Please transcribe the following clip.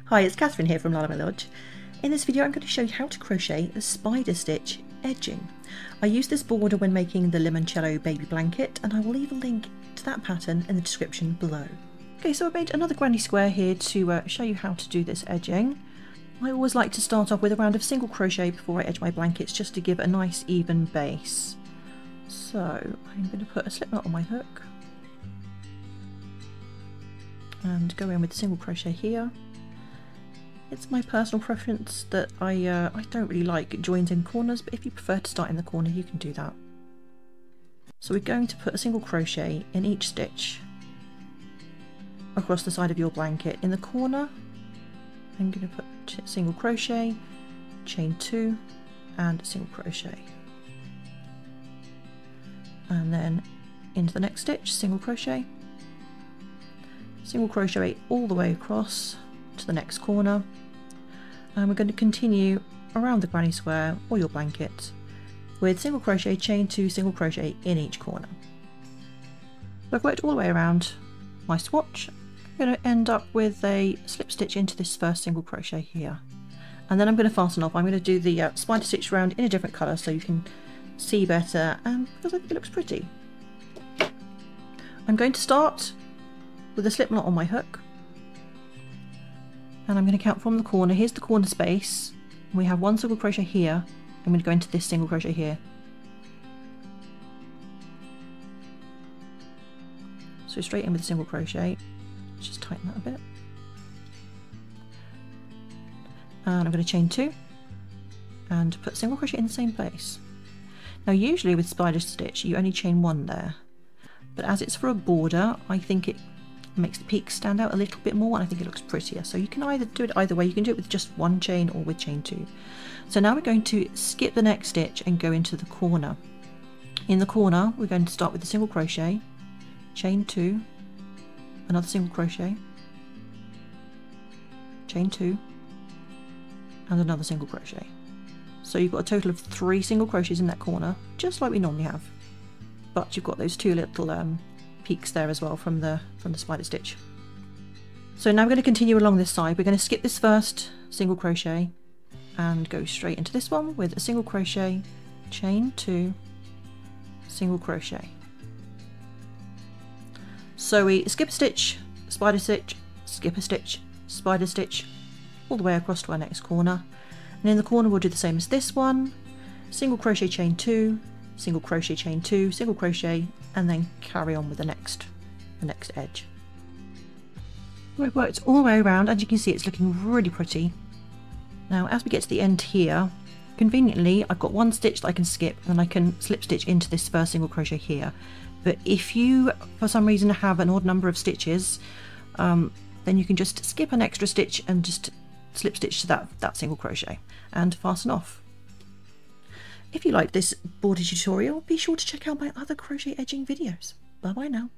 Hi, it's Catherine here from Lullaby Lodge. In this video I'm going to show you how to crochet a spider stitch edging. I used this border when making the limoncello baby blanket, and I will leave a link to that pattern in the description below. Okay, so I made another granny square here to show you how to do this edging. I always like to start off with a round of single crochet before I edge my blankets, just to give a nice even base. So I'm going to put a slip knot on my hook and go in with single crochet here. It's my personal preference that I don't really like joins in corners, but if you prefer to start in the corner you can do that. So we're going to put a single crochet in each stitch across the side of your blanket. In the corner I'm going to put single crochet, chain 2 and single crochet, and then into the next stitch single crochet all the way across to the next corner, and we're going to continue around the granny square or your blanket with single crochet, chain 2, single crochet in each corner. So I've worked all the way around my swatch. I'm going to end up with a slip stitch into this first single crochet here, and then I'm going to fasten off. I'm going to do the spider stitch round in a different colour so you can see better, and because I think it looks pretty. I'm going to start with a slip knot on my hook, and I'm going to count from the corner. Here's the corner space. We have one single crochet here. I'm going to go into this single crochet here. So straight in with a single crochet. Just tighten that a bit. And I'm going to chain 2 and put single crochet in the same place. Now usually with spider stitch you only chain 1 there, but as it's for a border I think it makes the peaks stand out a little bit more, and I think it looks prettier. So you can either do it either way. You can do it with just 1 chain or with chain 2. So now we're going to skip the next stitch and go into the corner. In the corner we're going to start with a single crochet, chain 2, another single crochet, chain 2 and another single crochet. So you've got a total of 3 single crochets in that corner, just like we normally have, but you've got those 2 little peaks there as well from the spider stitch. So now we're going to continue along this side. We're going to skip this first single crochet and go straight into this one with a single crochet, chain 2, single crochet. So we skip a stitch, spider stitch, skip a stitch, spider stitch, all the way across to our next corner, and in the corner we'll do the same as this one, single crochet, chain 2, single crochet, chain 2, single crochet, and then carry on with the next edge. We've worked all the way around, and you can see it's looking really pretty. Now as we get to the end here, conveniently I've got 1 stitch that I can skip, and I can slip stitch into this first single crochet here. But if you for some reason have an odd number of stitches, then you can just skip an extra stitch and just slip stitch to that single crochet and fasten off. If you like this border tutorial, be sure to check out my other crochet edging videos. Bye bye now.